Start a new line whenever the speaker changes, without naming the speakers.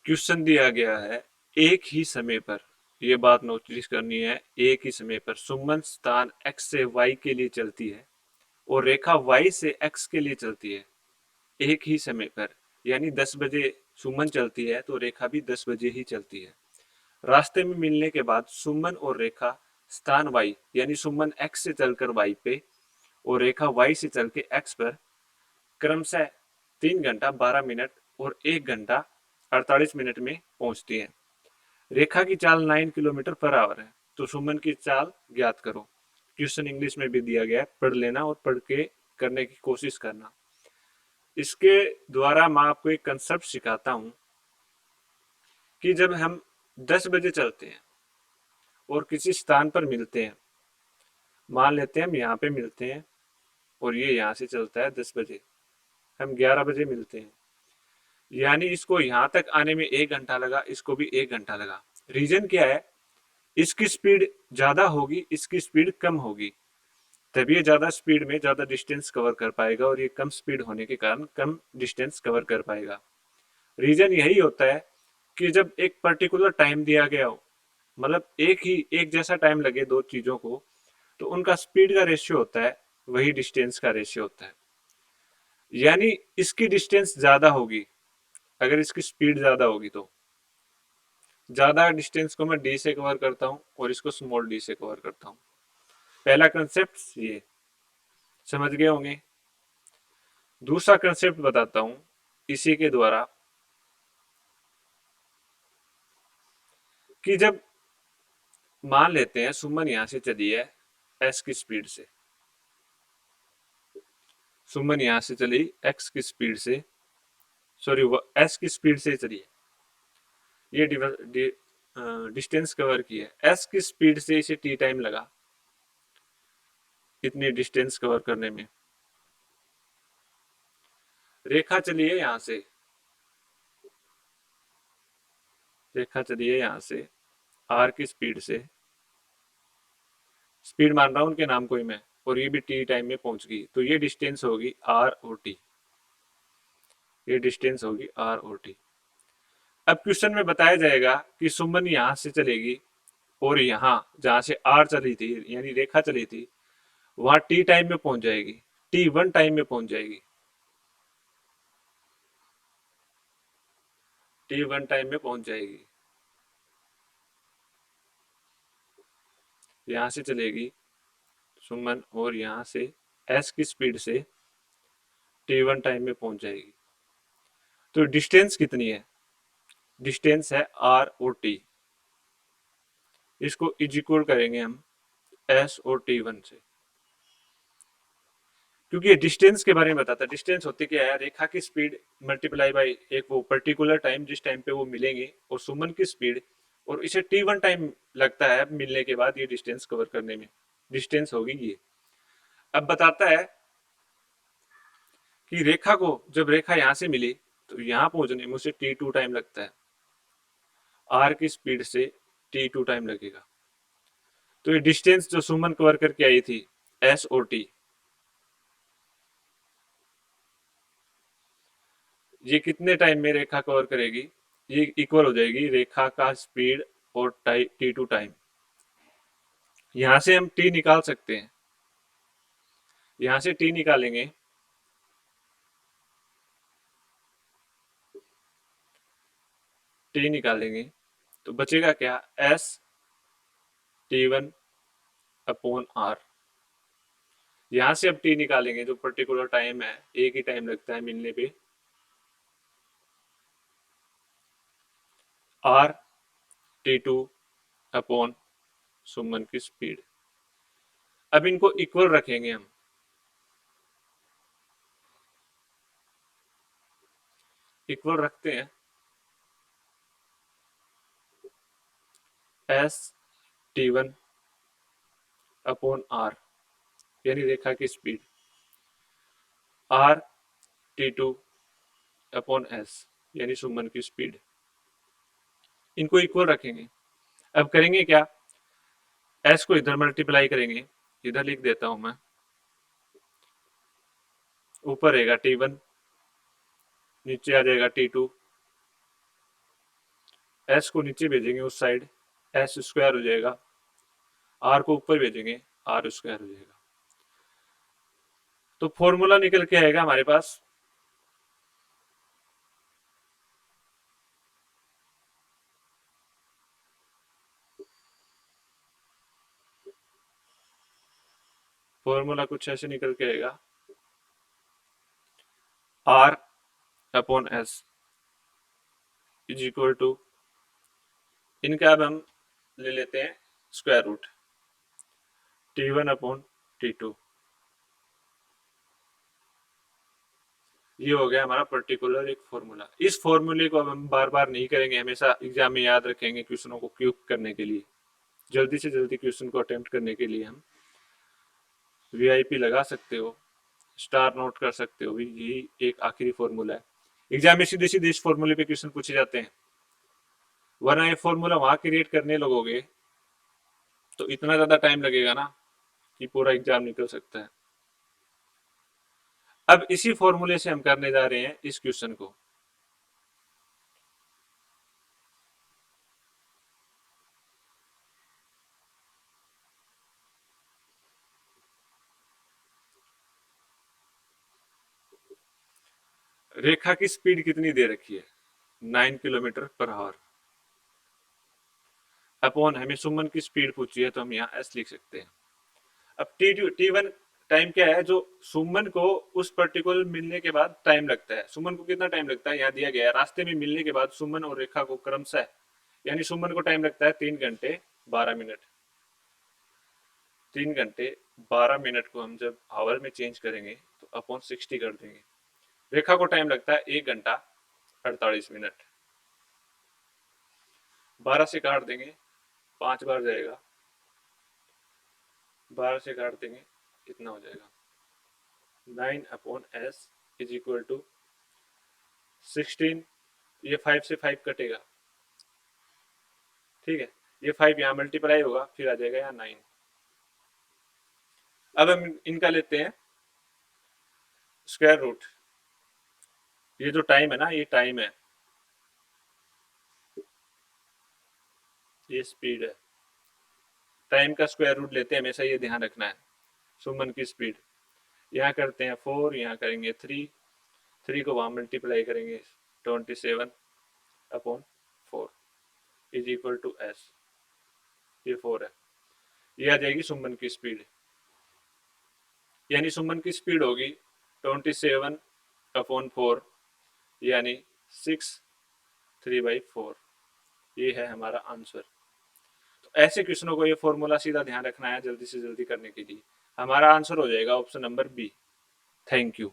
Question दिया गया है एक ही समय पर, ये बात नोटिस करनी है, एक ही समय पर सुमन स्थान x से y के लिए चलती है और रेखा y से x के लिए चलती है एक ही समय पर। यानी 10 बजे सुमन चलती है तो रेखा भी 10 बजे ही चलती है। रास्ते में मिलने के बाद सुमन और रेखा स्थान y यानी सुमन x से चलकर y पे और रेखा y से चल के x पर क्रमशः 3 घंटा 12 मिनट और 1 घंटा 48 मिनट में पहुंचती है। रेखा की चाल 9 किलोमीटर पर आवर है, तो सुमन की चाल ज्ञात करो। क्वेश्चन इंग्लिश में भी दिया गया है, पढ़ लेना और पढ़ के करने की कोशिश करना। इसके द्वारा मैं आपको एक कंसेप्ट सिखाता हूं कि जब हम 10 बजे चलते हैं और किसी स्थान पर मिलते हैं, मान लेते हैं हम यहाँ पे मिलते हैं और ये यहाँ से चलता है 10 बजे, हम 11 बजे मिलते हैं, यानी इसको यहाँ तक आने में 1 घंटा लगा, इसको भी 1 घंटा लगा। रीजन क्या है? इसकी स्पीड ज्यादा होगी, इसकी स्पीड कम होगी, तभी ये ज्यादा स्पीड में ज्यादा डिस्टेंस कवर कर पाएगा और ये कम स्पीड होने के कारण कम डिस्टेंस कवर कर पाएगा। रीजन यही होता है कि जब एक पर्टिकुलर टाइम दिया गया हो, मतलब एक जैसा टाइम लगे दो चीजों को, तो उनका स्पीड का रेशियो होता है, वही डिस्टेंस का रेशियो होता है। यानी इसकी डिस्टेंस ज्यादा होगी अगर इसकी स्पीड ज्यादा होगी, तो ज्यादा डिस्टेंस को मैं डी से कवर करता हूँ और इसको स्मॉल डी से कवर करता हूँ। पहला कंसेप्ट ये समझ गए होंगे। दूसरा कंसेप्ट बताता हूं इसी के द्वारा, कि जब मान लेते हैं सुमन यहां से चली है एस की स्पीड से, सुमन यहां से चली एक्स की स्पीड से, सॉरी वो एस की स्पीड से चली है, ये डिस्टेंस कवर की है। एस की स्पीड से इसे टी टाइम लगा इतनी डिस्टेंस कवर करने में। रेखा चली है यहां से, रेखा चली है यहां से आर की स्पीड से, स्पीड मान रहा हूं उनके नाम को ही मैं, और ये भी टी टाइम में पहुंच गई, तो ये डिस्टेंस होगी आर और टी, ये डिस्टेंस होगी आर और टी। अब क्वेश्चन में बताया जाएगा कि सुमन यहां से चलेगी और यहां जहां से आर चली थी यानी रेखा चली थी वहां टी टाइम में पहुंच जाएगी, T1 टाइम में पहुंच जाएगी, T1 टाइम में पहुंच जाएगी। यहां से चलेगी सुमन और यहां से एस की स्पीड से T1 टाइम में पहुंच जाएगी। तो डिस्टेंस कितनी है? डिस्टेंस है आर और टी, इसको इज इक्वल करेंगे हम एस और T1 से, क्योंकि ये डिस्टेंस के बारे में बताता है। डिस्टेंस होती क्या है? रेखा की स्पीड मल्टीप्लाई बाई एक वो पर्टिकुलर टाइम जिस टाइम पे वो मिलेंगे, और सुमन की स्पीड, और इसे T1 टाइम लगता है मिलने के बाद ये डिस्टेंस कवर करने में, डिस्टेंस होगी ये। अब बताता है कि रेखा को, जब रेखा यहां से मिली तो यहां पहुंचने में उसे T2 टाइम लगता है, आर की स्पीड से T2 टाइम लगेगा। तो ये डिस्टेंस जो सुमन कवर करके आई थी एस और टी, ये कितने टाइम में रेखा कवर करेगी? ये इक्वल हो जाएगी रेखा का स्पीड और T2 टाइम। यहां से हम टी निकाल सकते हैं, यहां से टी निकालेंगे टी निकालेंगे तो बचेगा क्या? S T1 upon R. यहां से अब टी निकालेंगे, जो पर्टिकुलर टाइम है, एक ही टाइम लगता है मिलने पे, आर T2 अपॉन सुमन की स्पीड। अब इनको इक्वल रखेंगे हम, इक्वल रखते हैं एस T1 अपॉन आर यानी रेखा की speed, are T2 upon S यानी सुमन की स्पीड, इनको इक्वल रखेंगे। अब करेंगे क्या? एस को इधर मल्टीप्लाई करेंगे, इधर लिख देता हूं मैं, ऊपर रहेगा T1, नीचे आ जाएगा T2, एस को नीचे भेजेंगे उस साइड, एस स्क्वायर हो जाएगा, आर को ऊपर भेजेंगे, आर स्क्वायर हो जाएगा। तो फॉर्मूला निकल के आएगा हमारे पास फॉर्मूला कुछ ऐसे निकल के आएगा, R upon S is equal to, इनका अब हम ले लेते हैं square root, T1 upon T2। ये हो गया हमारा पर्टिकुलर एक फॉर्मूला। इस फॉर्मूले को अब हम बार बार नहीं करेंगे, हमेशा एग्जाम में याद रखेंगे क्वेश्चनों को क्यूब करने के लिए, जल्दी से जल्दी क्वेश्चन को अटेम्प्ट करने के लिए हम VIP लगा सकते हो, स्टार नोट कर सकते हो, यही एक आखिरी फॉर्मूला है। एग्जाम में सीधे सीधे इस फॉर्मूले पे क्वेश्चन पूछे जाते हैं, वरना ये फॉर्मूला वहां क्रिएट करने लगोगे तो इतना ज्यादा टाइम लगेगा ना कि पूरा एग्जाम निकल सकता है। अब इसी फॉर्मूले से हम करने जा रहे हैं इस क्वेश्चन को। रेखा की स्पीड कितनी दे रखी है, 9 किलोमीटर पर आवर, अपॉन हमें सुमन की स्पीड पूछी है तो हम यहाँ एस लिख सकते हैं। अब T1 टाइम क्या है, जो सुमन को उस पर्टिकुलर मिलने के बाद टाइम लगता है। सुमन को कितना टाइम लगता है यहाँ दिया गया है, रास्ते में मिलने के बाद सुमन और रेखा को क्रमशः, यानी सुमन को टाइम लगता है 3 घंटे 12 मिनट। 3 घंटे 12 मिनट को हम जब आवर में चेंज करेंगे तो अपॉन 60 कर देंगे। रेखा को टाइम लगता है 1 घंटा 48 मिनट। 12 से काट देंगे, 5 बार जाएगा, 12 से काट देंगे, कितना हो जाएगा, 9 upon S is equal to 16। ये 5 से 5 कटेगा, ठीक है, ये 5 यहाँ मल्टीप्लाई होगा, फिर आ जाएगा यहाँ 9। अब हम इनका लेते हैं स्क्वायर रूट। ये जो टाइम है ना, ये टाइम है, ये स्पीड है, टाइम का स्क्वायर रूट लेते हैं हमेशा, ये ध्यान रखना है। सुमन की स्पीड यहाँ करते हैं 4, यहाँ करेंगे 3, 3 को वहां मल्टीप्लाई करेंगे 27 upon 4 is equal to S, ये 4 है, ये आ जाएगी सुमन की स्पीड। यानी सुमन की स्पीड होगी 27 अपॉन 4 यानी 6 3/4। ये है हमारा आंसर। तो ऐसे क्वेश्चनों को ये फॉर्मूला सीधा ध्यान रखना है जल्दी से जल्दी करने के लिए। हमारा आंसर हो जाएगा option number B. Thank you.